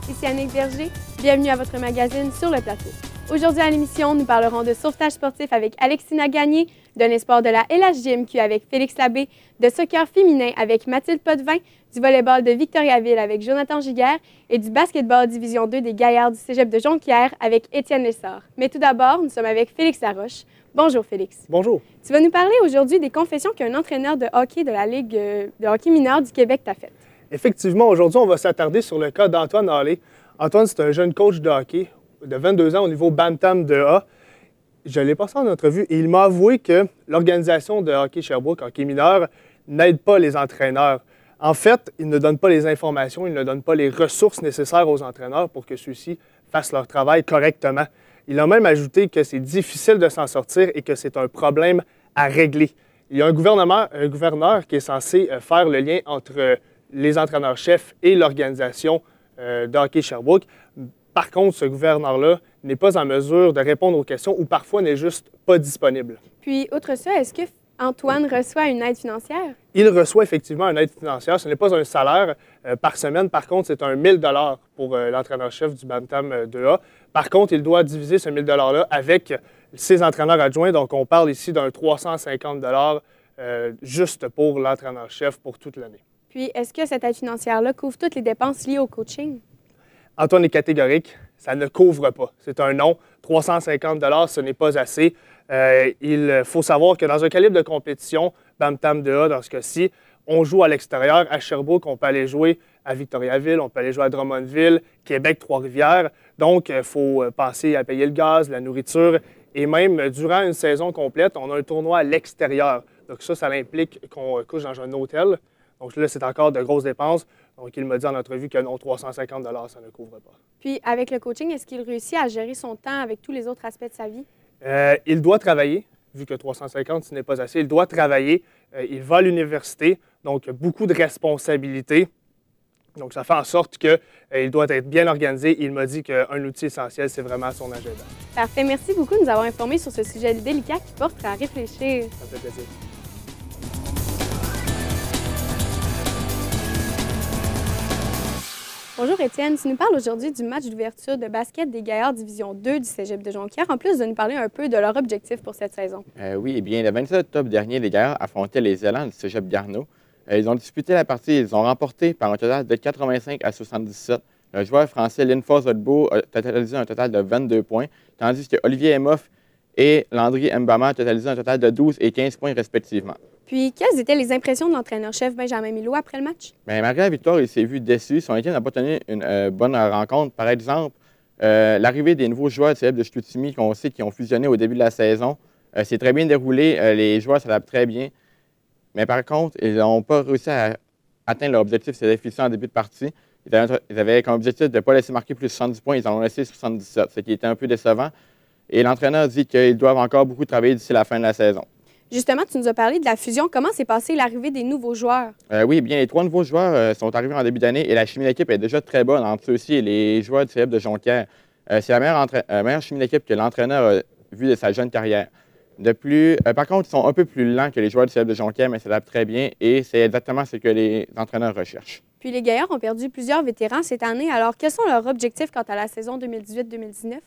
ici Annick Berger. Bienvenue à votre magazine Sur le plateau. Aujourd'hui à l'émission, nous parlerons de sauvetage sportif avec Alexina Gagné, d'un espoir de la LHJMQ avec Félix Labbé, de soccer féminin avec Mathilde Potvin, du volleyball de Victoriaville avec Jonathan Giguère et du basketball Division 2 des Gaillards du Cégep de Jonquière avec Étienne Lessard. Mais tout d'abord, nous sommes avec Félix Laroche. Bonjour Félix. Bonjour. Tu vas nous parler aujourd'hui des confessions qu'un entraîneur de hockey de la Ligue de hockey mineur du Québec t'a faites. Effectivement, aujourd'hui, on va s'attarder sur le cas d'Antoine Hallé. Antoine, c'est un jeune coach de hockey de 22 ans au niveau Bantam 2A. Je l'ai passé en entrevue et il m'a avoué que l'organisation de hockey Sherbrooke, hockey mineur, n'aide pas les entraîneurs. En fait, il ne donne pas les informations, il ne donne pas les ressources nécessaires aux entraîneurs pour que ceux-ci fassent leur travail correctement. Il a même ajouté que c'est difficile de s'en sortir et que c'est un problème à régler. Il y a un gouverneur qui est censé faire le lien entre les entraîneurs-chefs et l'organisation de hockey Sherbrooke. Par contre, ce gouverneur-là n'est pas en mesure de répondre aux questions ou parfois n'est juste pas disponible. Puis, outre ça, est-ce que Antoine reçoit une aide financière? Il reçoit effectivement une aide financière. Ce n'est pas un salaire par semaine. Par contre, c'est un 1 000 $ pour l'entraîneur-chef du Bantam 2A. Par contre, il doit diviser ce 1 000 $-là avec ses entraîneurs adjoints. Donc, on parle ici d'un 350 $ juste pour l'entraîneur-chef pour toute l'année. Puis, est-ce que cette aide financière-là couvre toutes les dépenses liées au coaching? Antoine est catégorique, ça ne couvre pas. C'est un non. 350 $, ce n'est pas assez. Il faut savoir que dans un calibre de compétition, Bantam 2A, dans ce cas-ci, on joue à l'extérieur. À Sherbrooke, on peut aller jouer à Victoriaville, on peut aller jouer à Drummondville, Québec, Trois-Rivières. Donc, il faut penser à payer le gaz, la nourriture. Et même, durant une saison complète, on a un tournoi à l'extérieur. Donc ça implique qu'on couche dans un hôtel. Donc là, c'est encore de grosses dépenses. Donc, il m'a dit en entrevue que non, 350 $, ça ne couvre pas. Puis, avec le coaching, est-ce qu'il réussit à gérer son temps avec tous les autres aspects de sa vie? Il doit travailler, vu que 350, ce n'est pas assez. Il doit travailler. Il va à l'université, donc beaucoup de responsabilités. Donc, ça fait en sorte qu'il doit être bien organisé. Il m'a dit qu'un outil essentiel, c'est vraiment son agenda. Parfait. Merci beaucoup de nous avoir informés sur ce sujet délicat qui porte à réfléchir. Ça me fait plaisir. Bonjour Étienne, tu nous parles aujourd'hui du match d'ouverture de basket des Gaillards Division 2 du Cégep de Jonquière, en plus de nous parler un peu de leur objectif pour cette saison. Oui, eh bien, le 27 octobre dernier, les Gaillards affrontaient les Élans du Cégep Garneau. Ils ont disputé la partie, ils ont remporté par un total de 85 à 77. Le joueur français Linfos Odbo a totalisé un total de 22 points, tandis que Olivier Emoff et Landry Mbama ont totalisé un total de 12 et 15 points respectivement. Puis, quelles étaient les impressions de l'entraîneur-chef Benjamin Milot après le match? Bien, malgré la victoire, il s'est vu déçu. Son équipe n'a pas tenu une bonne rencontre. Par exemple, l'arrivée des nouveaux joueurs du Cégep de Chicoutimi qu'on sait qui ont fusionné au début de la saison s'est très bien déroulé. Les joueurs s'adaptent très bien. Mais par contre, ils n'ont pas réussi à atteindre leur objectif, c'est déficient en début de partie. Ils avaient comme objectif de ne pas laisser marquer plus de 70 points. Ils en ont laissé 77, ce qui était un peu décevant. Et l'entraîneur dit qu'ils doivent encore beaucoup travailler d'ici la fin de la saison. Justement, tu nous as parlé de la fusion. Comment s'est passée l'arrivée des nouveaux joueurs? Oui, bien, les 3 nouveaux joueurs sont arrivés en début d'année et la chimie d'équipe est déjà très bonne entre ceux-ci et les joueurs du Cégep de Jonquière. C'est la meilleure chimie d'équipe que l'entraîneur a vue de sa jeune carrière. De plus, par contre, ils sont un peu plus lents que les joueurs du Cégep de Jonquière, mais s'adaptent très bien et c'est exactement ce que les entraîneurs recherchent. Puis les Gaillards ont perdu plusieurs vétérans cette année. Alors, quels sont leurs objectifs quant à la saison 2018-2019?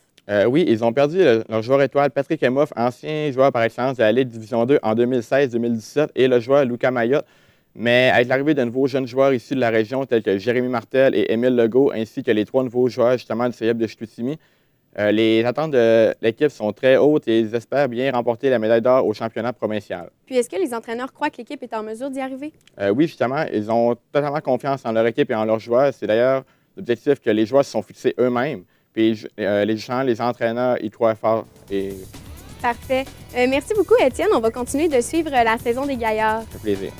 Oui, ils ont perdu leur joueur étoile Patrick Emoff, ancien joueur par excellence de la Ligue Division 2 en 2016-2017, et le joueur Lucas Mayotte. Mais avec l'arrivée de nouveaux jeunes joueurs issus de la région, tels que Jérémy Martel et Émile Legault, ainsi que les 3 nouveaux joueurs justement du Cégep de Chicoutimi, les attentes de l'équipe sont très hautes et ils espèrent bien remporter la médaille d'or au championnat provincial. Puis est-ce que les entraîneurs croient que l'équipe est en mesure d'y arriver? Oui, justement, ils ont totalement confiance en leur équipe et en leurs joueurs. C'est d'ailleurs l'objectif que les joueurs se sont fixés eux-mêmes. Puis les entraîneurs, ils croient fort. Parfait. Merci beaucoup, Étienne. On va continuer de suivre la saison des Gaillards. Ça fait plaisir.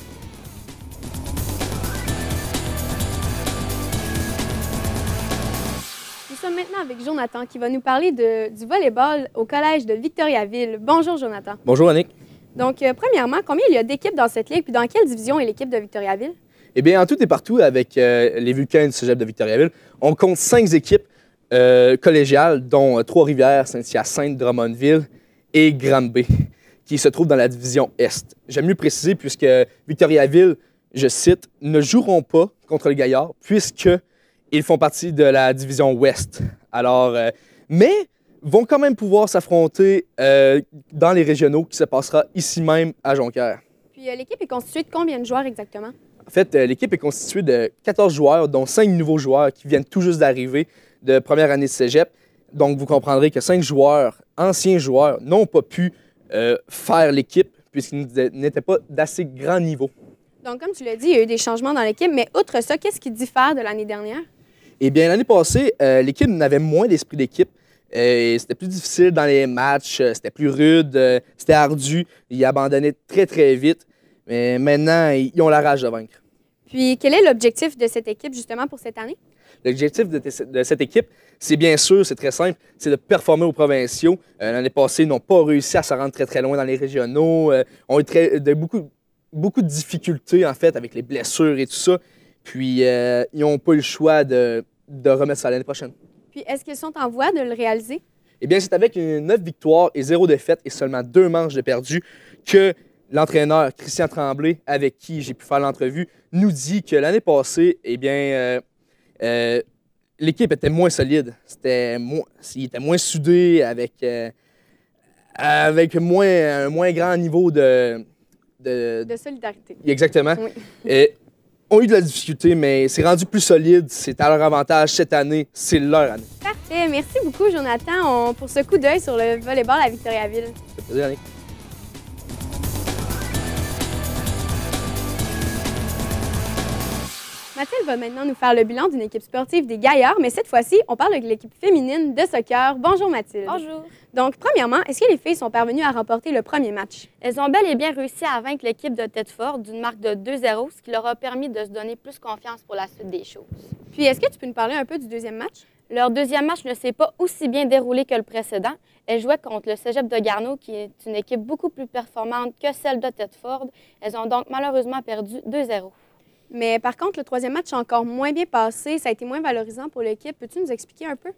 Nous sommes maintenant avec Jonathan qui va nous parler du volleyball au collège de Victoriaville. Bonjour, Jonathan. Bonjour, Annick. Donc, premièrement, combien il y a d'équipes dans cette ligue? Puis dans quelle division est l'équipe de Victoriaville? Eh bien, en tout et partout, avec les Vulcains du Cégep de Victoriaville, on compte 5 équipes collégiales, dont Trois-Rivières, Saint-Hyacinthe, Drummondville et Granby, qui se trouvent dans la division Est. J'aime mieux préciser, puisque Victoriaville, je cite, ne joueront pas contre les Gaillards, puisqu'ils Ils font partie de la division Ouest. Alors, mais vont quand même pouvoir s'affronter dans les régionaux qui se passera ici même à Jonquière. Puis l'équipe est constituée de combien de joueurs exactement? En fait, l'équipe est constituée de 14 joueurs, dont 5 nouveaux joueurs qui viennent tout juste d'arriver de première année de cégep. Donc, vous comprendrez que 5 joueurs, anciens joueurs, n'ont pas pu faire l'équipe puisqu'ils n'étaient pas d'assez grand niveau. Donc, comme tu l'as dit, il y a eu des changements dans l'équipe, mais outre ça, qu'est-ce qui diffère de l'année dernière? Eh bien, l'année passée, l'équipe n'avait moins d'esprit d'équipe. C'était plus difficile dans les matchs, c'était plus rude, c'était ardu. Ils abandonnaient très, très vite. Mais maintenant, ils ont la rage de vaincre. Puis, quel est l'objectif de cette équipe, justement, pour cette année? L'objectif de cette équipe, c'est bien sûr, c'est très simple, c'est de performer aux provinciaux. L'année passée, ils n'ont pas réussi à se rendre très, très loin dans les régionaux. Ont eu beaucoup de difficultés, en fait, avec les blessures et tout ça. Puis, ils n'ont pas eu le choix de remettre ça l'année prochaine. Puis, est-ce qu'ils sont en voie de le réaliser? Eh bien, c'est avec 9 victoires et 0 défaites et seulement 2 manches de perdu que l'entraîneur Christian Tremblay, avec qui j'ai pu faire l'entrevue, nous dit que l'année passée, eh bien, l'équipe était moins solide. Il était moins soudé, avec un moins grand niveau de solidarité. Exactement. Oui. Et ont eu de la difficulté, mais c'est rendu plus solide. C'est à leur avantage cette année. C'est leur année. Parfait. Merci beaucoup, Jonathan, pour ce coup d'œil sur le volleyball à Victoriaville. Ça fait plaisir, Annick. Mathilde va maintenant nous faire le bilan d'une équipe sportive des Gaillards, mais cette fois-ci, on parle de l'équipe féminine de soccer. Bonjour Mathilde. Bonjour. Donc, premièrement, est-ce que les filles sont parvenues à remporter le premier match? Elles ont bel et bien réussi à vaincre l'équipe de Thetford d'une marque de 2-0, ce qui leur a permis de se donner plus confiance pour la suite des choses. Puis, est-ce que tu peux nous parler un peu du deuxième match? Leur deuxième match ne s'est pas aussi bien déroulé que le précédent. Elles jouaient contre le Cégep de Garneau, qui est une équipe beaucoup plus performante que celle de Thetford. Elles ont donc malheureusement perdu 2-0. Mais par contre, le troisième match a encore moins bien passé. Ça a été moins valorisant pour l'équipe. Peux-tu nous expliquer un peu?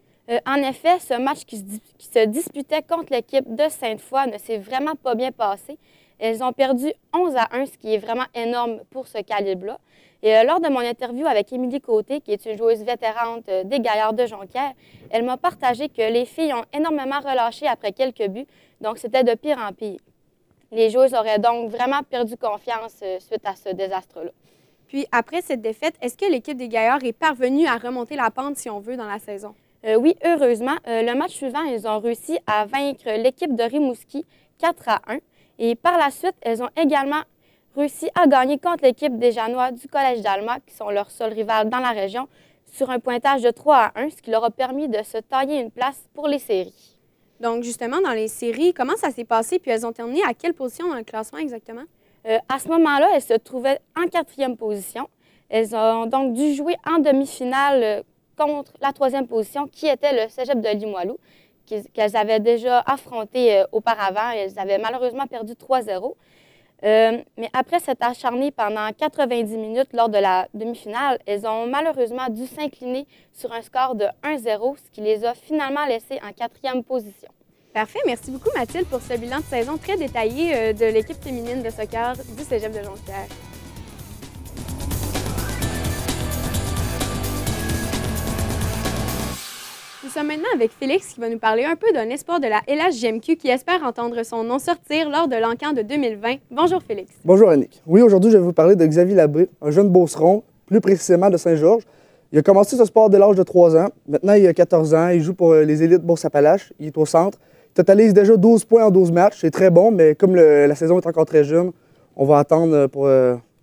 En effet, ce match qui se disputait contre l'équipe de Sainte-Foy ne s'est vraiment pas bien passé. Elles ont perdu 11-1, ce qui est vraiment énorme pour ce calibre-là. Et lors de mon interview avec Émilie Côté, qui est une joueuse vétérante des Gaillards de Jonquière, elle m'a partagé que les filles ont énormément relâché après quelques buts, donc c'était de pire en pire. Les joueuses auraient donc vraiment perdu confiance suite à ce désastre-là. Puis, après cette défaite, est-ce que l'équipe des Gaillards est parvenue à remonter la pente, si on veut, dans la saison? Oui, heureusement. Le match suivant, ils ont réussi à vaincre l'équipe de Rimouski 4-1. Et par la suite, elles ont également réussi à gagner contre l'équipe des Janois du Collège d'Alma, qui sont leurs seuls rivales dans la région, sur un pointage de 3-1, ce qui leur a permis de se tailler une place pour les séries. Donc, justement, dans les séries, comment ça s'est passé? Puis, elles ont terminé à quelle position dans le classement exactement? À ce moment-là, elles se trouvaient en 4e position. Elles ont donc dû jouer en demi-finale contre la 3e position, qui était le Cégep de Limoilou, qu'elles avaient déjà affronté auparavant. Elles avaient malheureusement perdu 3-0. Mais après s'être acharnées pendant 90 minutes lors de la demi-finale, elles ont malheureusement dû s'incliner sur un score de 1-0, ce qui les a finalement laissées en 4e position. Parfait. Merci beaucoup, Mathilde, pour ce bilan de saison très détaillé de l'équipe féminine de soccer du Cégep de Jonquière. Nous sommes maintenant avec Félix qui va nous parler un peu d'un espoir de la LHJMQ qui espère entendre son nom sortir lors de l'encan de 2020. Bonjour Félix. Bonjour Annick. Oui, aujourd'hui, je vais vous parler de Xavier Labré, un jeune beauceron, plus précisément de Saint-Georges. Il a commencé ce sport dès l'âge de 3 ans. Maintenant, il a 14 ans. Il joue pour les élites Bourse-Appalaches. Il est au centre. Il totalise déjà 12 points en 12 matchs. C'est très bon, mais comme la saison est encore très jeune, on va attendre pour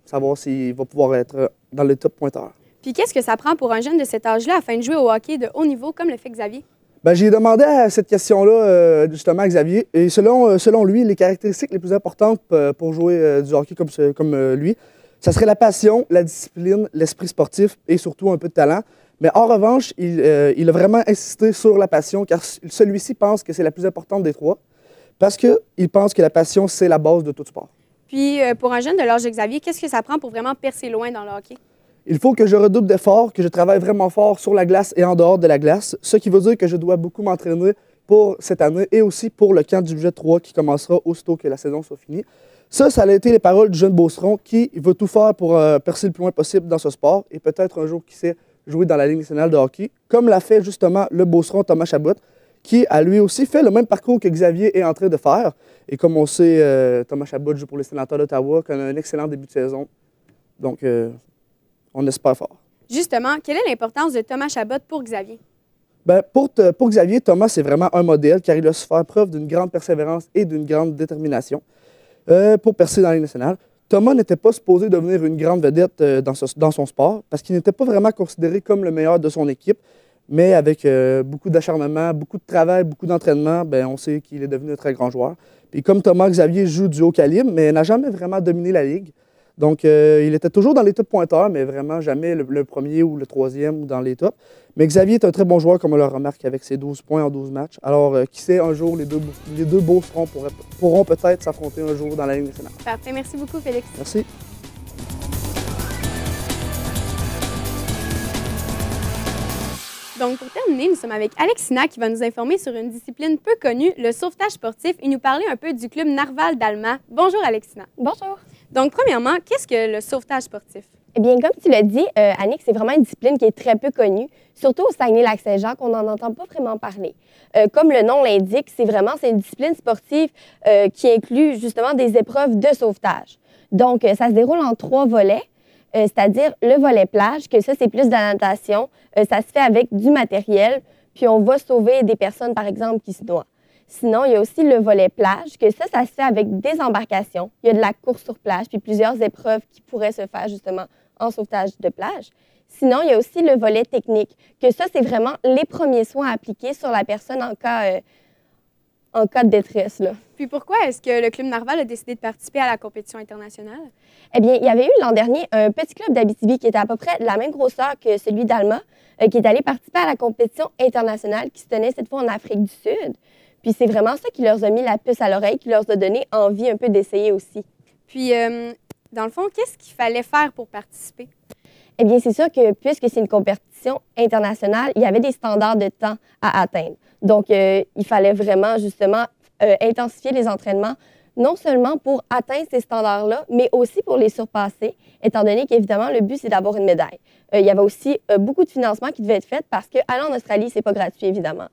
savoir s'il va pouvoir être dans le top pointeur. Puis qu'est-ce que ça prend pour un jeune de cet âge-là afin de jouer au hockey de haut niveau comme le fait Xavier? Bien, j'ai demandé à cette question-là justement à Xavier. Et selon lui, les caractéristiques les plus importantes pour jouer du hockey comme lui, ça serait la passion, la discipline, l'esprit sportif et surtout un peu de talent. Mais en revanche, il a vraiment insisté sur la passion car celui-ci pense que c'est la plus importante des trois parce qu'il pense que la passion, c'est la base de tout sport. Puis pour un jeune de l'âge de Xavier, qu'est-ce que ça prend pour vraiment percer loin dans le hockey? Il faut que je redouble d'efforts, que je travaille vraiment fort sur la glace et en dehors de la glace, ce qui veut dire que je dois beaucoup m'entraîner pour cette année et aussi pour le camp du budget 3 qui commencera aussitôt que la saison soit finie. Ça a été les paroles du jeune beauceron qui veut tout faire pour percer le plus loin possible dans ce sport et peut-être un jour, qui sait, jouer dans la Ligue nationale de hockey, comme l'a fait justement le Beauceron Thomas Chabot, qui a lui aussi fait le même parcours que Xavier est en train de faire. Et comme on sait, Thomas Chabot joue pour les Sénateurs d'Ottawa, qui a un excellent début de saison. Donc, on espère fort. Justement, quelle est l'importance de Thomas Chabot pour Xavier? Bien, pour Xavier, Thomas, c'est vraiment un modèle, car il a su faire preuve d'une grande persévérance et d'une grande détermination pour percer dans la Ligue nationale. Thomas n'était pas supposé devenir une grande vedette dans son sport, parce qu'il n'était pas vraiment considéré comme le meilleur de son équipe. Mais avec beaucoup d'acharnement, beaucoup de travail, beaucoup d'entraînement, ben, on sait qu'il est devenu un très grand joueur. Puis comme Thomas, Xavier joue du haut calibre, mais n'a jamais vraiment dominé la Ligue. Donc, il était toujours dans les top pointeurs, mais vraiment jamais le premier ou le troisième ou dans les tops. Mais Xavier est un très bon joueur, comme on le remarque, avec ses 12 points en 12 matchs. Alors, qui sait, un jour, les deux Beaucerons pourront peut-être s'affronter un jour dans la Ligue nationale. Parfait. Merci beaucoup, Félix. Merci. Donc, pour terminer, nous sommes avec Alexina qui va nous informer sur une discipline peu connue, le sauvetage sportif, et nous parler un peu du club Narval d'Alma. Bonjour, Alexina. Bonjour. Donc, premièrement, qu'est-ce que le sauvetage sportif? Eh bien, comme tu l'as dit, Annick, c'est vraiment une discipline qui est très peu connue, surtout au Saguenay-Lac-Saint-Jean, qu'on n'en entend pas vraiment parler. Comme le nom l'indique, c'est une discipline sportive qui inclut justement des épreuves de sauvetage. Donc, ça se déroule en 3 volets. C'est-à-dire le volet plage, que ça, c'est plus de la natation. Ça se fait avec du matériel, puis on va sauver des personnes, par exemple, qui se noient. Sinon, il y a aussi le volet plage, que ça se fait avec des embarcations. Il y a de la course sur plage, puis plusieurs épreuves qui pourraient se faire justement en sauvetage de plage. Sinon, il y a aussi le volet technique, que ça, c'est vraiment les premiers soins à appliquer sur la personne en cas de détresse, là. Puis pourquoi est-ce que le Club Narval a décidé de participer à la compétition internationale? Eh bien, il y avait eu l'an dernier un petit club d'Abitibi qui était à peu près de la même grosseur que celui d'Alma, qui est allé participer à la compétition internationale qui se tenait cette fois en Afrique du Sud. Puis c'est vraiment ça qui leur a mis la puce à l'oreille, qui leur a donné envie un peu d'essayer aussi. Puis, dans le fond, qu'est-ce qu'il fallait faire pour participer? Eh bien, c'est sûr que puisque c'est une compétition internationale, il y avait des standards de temps à atteindre. Donc, il fallait vraiment, justement, intensifier les entraînements, non seulement pour atteindre ces standards-là, mais aussi pour les surpasser, étant donné qu'évidemment, le but, c'est d'avoir une médaille. Il y avait aussi beaucoup de financement qui devait être fait parce qu'aller en Australie, c'est pas gratuit, évidemment.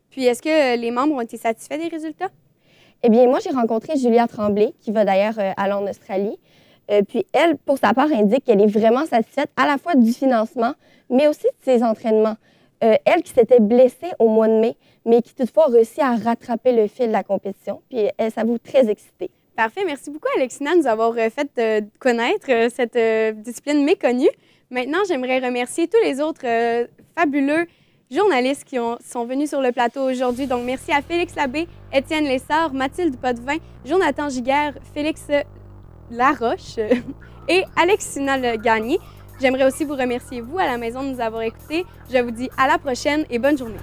Puis, est-ce que les membres ont été satisfaits des résultats? Eh bien, moi, j'ai rencontré Julia Tremblay, qui va d'ailleurs aller en Australie. Puis elle, pour sa part, indique qu'elle est vraiment satisfaite à la fois du financement, mais aussi de ses entraînements. Elle qui s'était blessée au mois de mai, mais qui toutefois a réussi à rattraper le fil de la compétition. Puis elle s'avoue très excitée. Parfait. Merci beaucoup, Alexina, de nous avoir fait connaître cette discipline méconnue. Maintenant, j'aimerais remercier tous les autres fabuleux journalistes qui sont venus sur le plateau aujourd'hui. Donc, merci à Félix Labbé, Étienne Lessard, Mathilde Potvin, Jonathan Giguère, Félix Laroche et Alexina Gagné. J'aimerais aussi vous remercier, vous, à la maison, de nous avoir écoutés. Je vous dis à la prochaine et bonne journée.